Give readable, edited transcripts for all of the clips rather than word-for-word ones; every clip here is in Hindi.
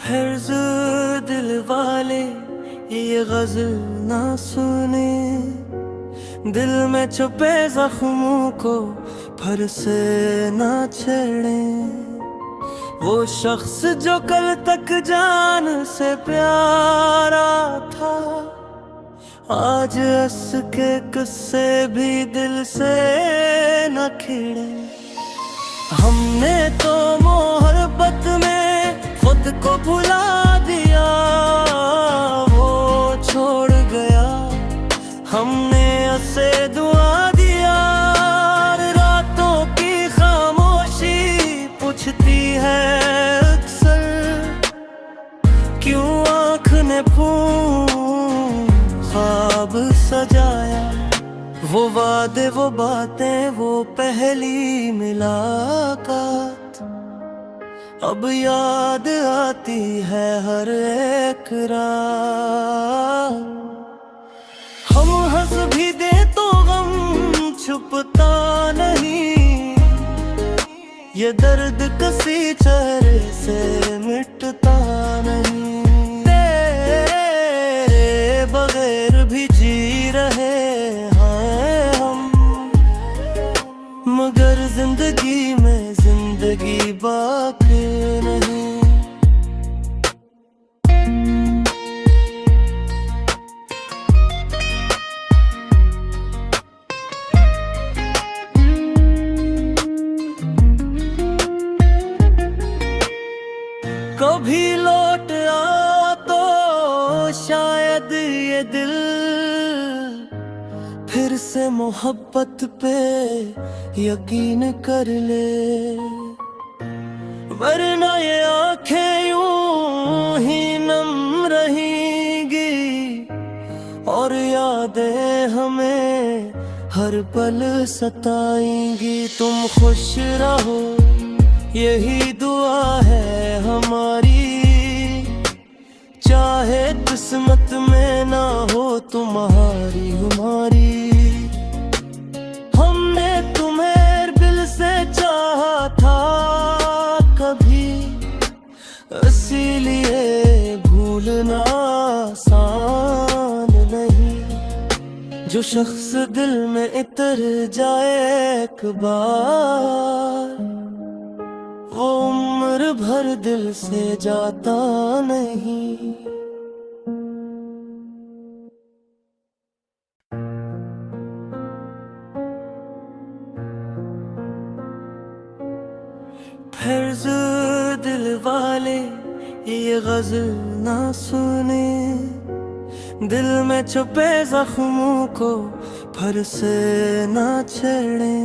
फर्ज दिल वाले ये गजल ना सुने, दिल में छुपे जख्मों को फर से ना छेड़े। वो शख्स जो कल तक जान से प्यारा था, आज हंस के किस्से भी दिल से न खिड़े। हमने तो मोहब्बत में खुद को भुला दिया, वो छोड़ गया, हमने उसे दुआ दिया। रातों की खामोशी पूछती है अक्सर, क्यों आँख ने ख्वाब सजाया। वो वादे, वो बातें, वो पहली मुलाकात अब याद आती है हर एक रात। हम हंस भी दे तो गम छुपता नहीं, ये दर्द किसी चेहरे से मिटता नहीं। तेरे बगैर भी जी रहे हैं हम, मगर जिंदगी में जिंदगी बाकी नहीं। कभी लौट आ तो शायद ये दिल फिर से मोहब्बत पे यकीन कर ले, वरना ये आंखें यूं ही नम रहेंगी और यादें हमें हर पल सताएंगी। तुम खुश रहो यही दुआ है हमारी, चाहे किस्मत में ना हो तुम्हारी हमारी। हमने तुम्हें दिल से चाहा था कभी, इसीलिए भूलना आसान नहीं। जो शख्स दिल में इतर जाए एक बार, वो उम्र भर दिल से जाता नहीं। फर्ज दिल वाले ये गजल ना सुने, दिल में छुपे जख्मों को फर से ना छेड़े।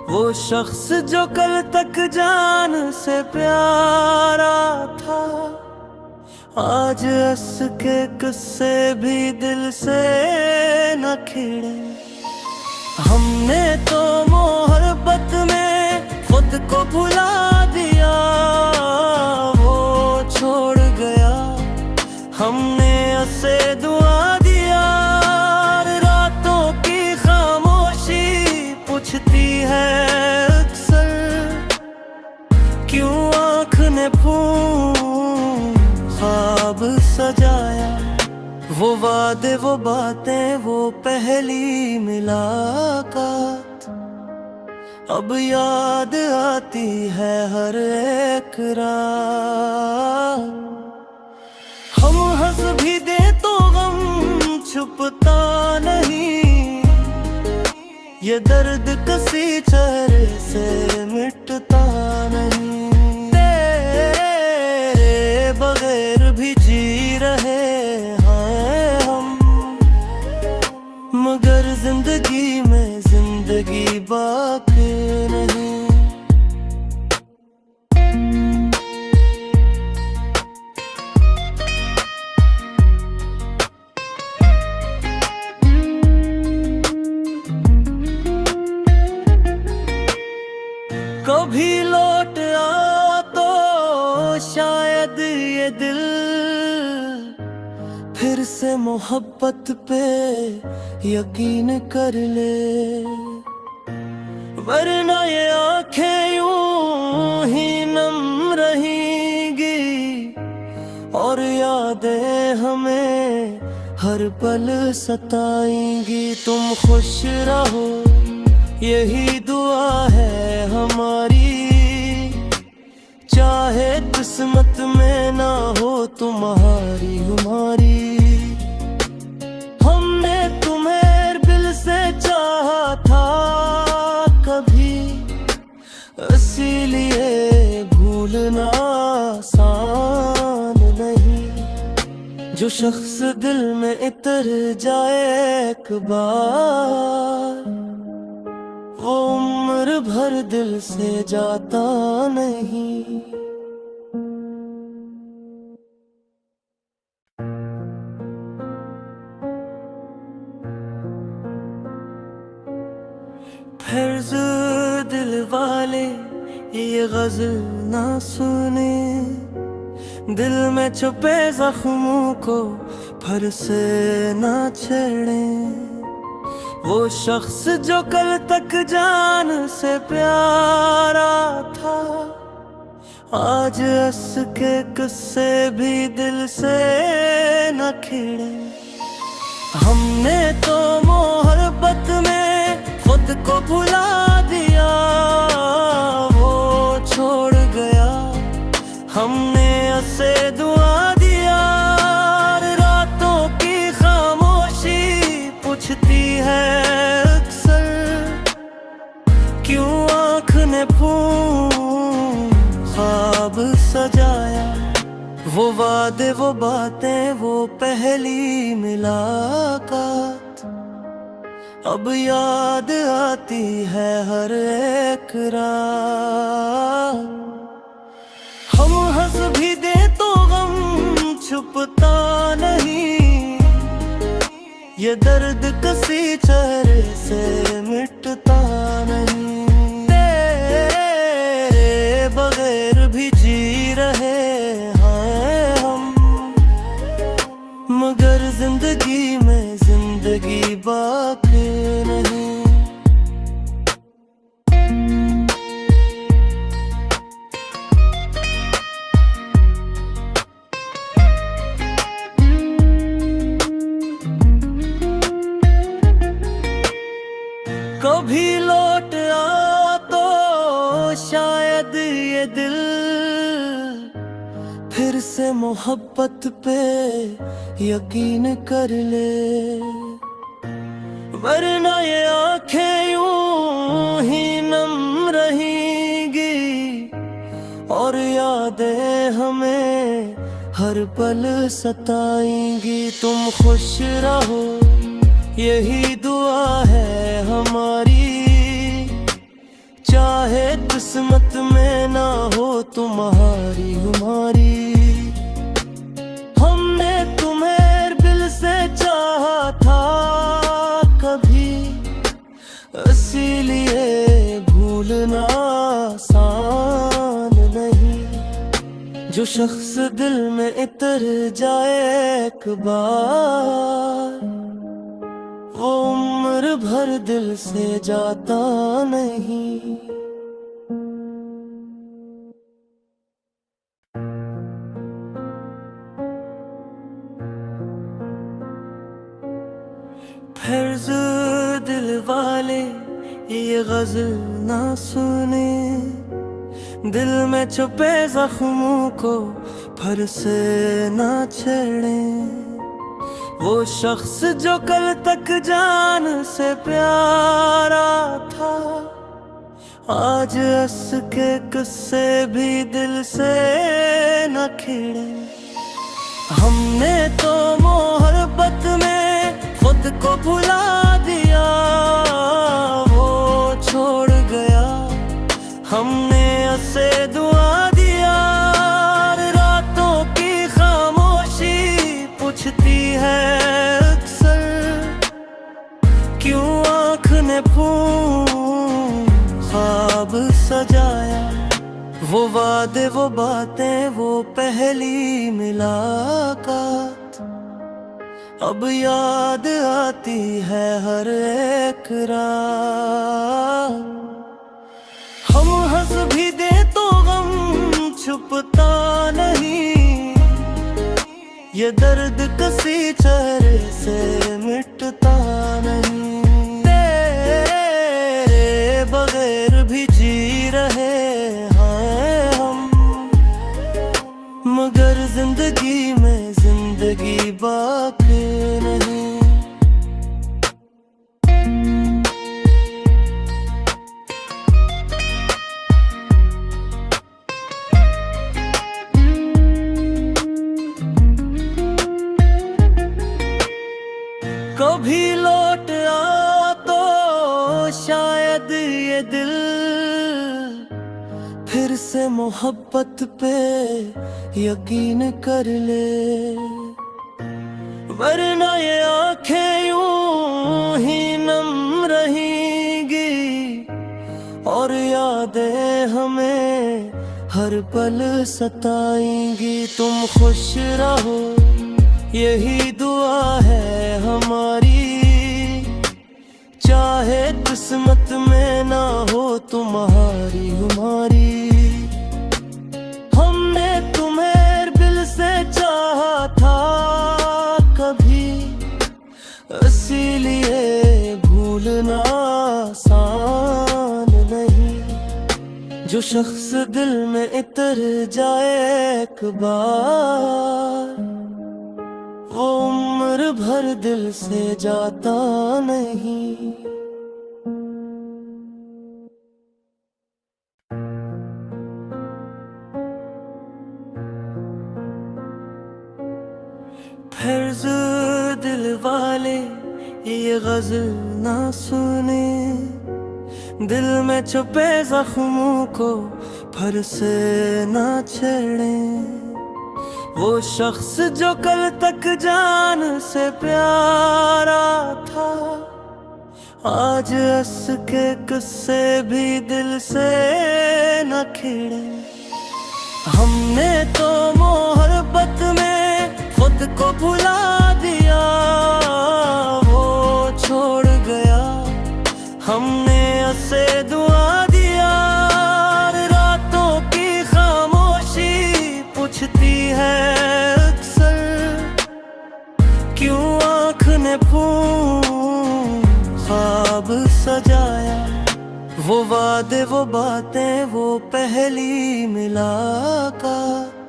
वो शख्स जो कल तक जान से प्यारा था, आज हंस के किस्से भी दिल से न खिड़े। हमने तो मोहब्बत में खुद को भुला दिया, वो छोड़ गया, हमने उसे दुआ दिया। रातों की खामोशी पूछती है अक्सर, क्यों आँख ने ख्वाब सजाया। वो वादे, वो बातें, वो पहली मुलाकात अब याद आती है हर एक रात। हम हंस भी दे तो गम छुपता नहीं, ये दर्द किसी चेहरे से मिटता नहीं। तेरे बगैर भी जी रहे हैं हम, मगर जिंदगी में जिंदगी बाकी नहीं। कभी लौट आ तो शायद ये दिल फिर से मोहब्बत पे यकीन कर ले, वरना ये आंखें यूं ही नम रहेंगी हर पल सताएंगी। तुम खुश रहो यही दुआ है हमारी, चाहे किस्मत में ना हो तुम्हारी हमारी। हमने तुम्हें दिल से चाहा था कभी, इसीलिए भूलना आसान नहीं। जो शख्स दिल में इतर जाए एक बार, वो उम्र भर दिल से जाता नहीं। फिर दिल वाले ये गज़ल ना सुने, दिल में छुपे जख्मों को फिर से ना छेड़े। वो शख्स जो कल तक जान से प्यारा था, आज हंस के किस्से भी दिल से न खिड़े। हमने तो मोहब्बत में खुद को भुला दिया, वो छोड़ गया हमने उसे दुआ दिया। रातों की खामोशी पूछती है अक्सर, क्यों आँख ने ख्वाब सजाया। वो वादे वो बातें वो पहली मुलाकात, अब याद आती है हर एक रात। हम हंस भी दे तो गम छुपता नहीं, ये दर्द किसी चेहरे से मिटता नहीं। तेरे बगैर भी जी रहे हैं हम, मगर जिंदगी में जिंदगी बाकी नहीं। कभी लौट आ तो शायद ये दिल फिर से मोहब्बत पे यकीन कर ले, वरना ये आंखें यूं ही नम रहेंगी और यादें हमें हर पल सताएंगी। तुम खुश रहो यही दुआ है हमारी, चाहे किस्मत में ना हो तुम्हारी हमारी। हमने तुम्हें दिल से चाहा था कभी, इसीलिए भूलना आसान नहीं। जो शख्स दिल में इतर जाए एक बार, वो उम्र भर दिल से जाता नहीं। फिर दिल वाले ये गज़ल ना सुने, दिल में छुपे जख्मों को फिर से ना छेड़े। वो शख्स जो कल तक जान से प्यारा था, आज हंस के किस्से भी दिल से न खिड़े। हमने तो मोहब्बत में खुद को भुला दिया, वो छोड़ गया हमने उसे दुआ दिया। रातों की खामोशी पूछती है अक्सर, क्यों आँख ने ख्वाब सजाया। वो वादे वो बातें वो पहली मुलाकात, अब याद आती है हर एक रात। हम हंस भी दे तो गम छुपता नहीं, ये दर्द किसी चेहरे से मिटता नहीं। तेरे बगैर भी जी रहे हैं हम, मगर जिंदगी में जिंदगी बाकी नहीं। कभी लौट आ तो शायद ये दिल फिर से मोहब्बत पे यकीन कर ले, वरना ये आंखें यूं ही नम रहेंगी और यादें हमें हर पल सताएंगी। तुम खुश रहो यही दुआ है हमारी, चाहे किस्मत में ना हो तुम्हारी हमारी। हमने तुम्हें दिल से चाहा था कभी, इसीलिए भूलना आसान नहीं। जो शख्स दिल में इतर जाए एक बार, वो उम्र भर दिल से जाता नहीं। फर्ज दिल वाले ये गजल ना सुने, दिल में छुपे जख्मों को फर से ना छेड़े। वो शख्स जो कल तक जान से प्यारा था, आज उसके किस्से भी दिल से न खिड़े। हमने तो मोहब्बत में खुद को भुला दिया, वो छोड़ गया हमने उसे दुआ दिया। रातों की खामोशी पूछती है अक्सर, क्यों आँख ने ख्वाब सजाया। वो वादे वो बातें वो पहली मुलाकात,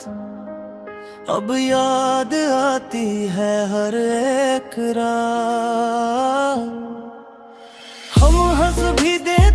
अब याद आती है हर एक रात। हम हंस भी देते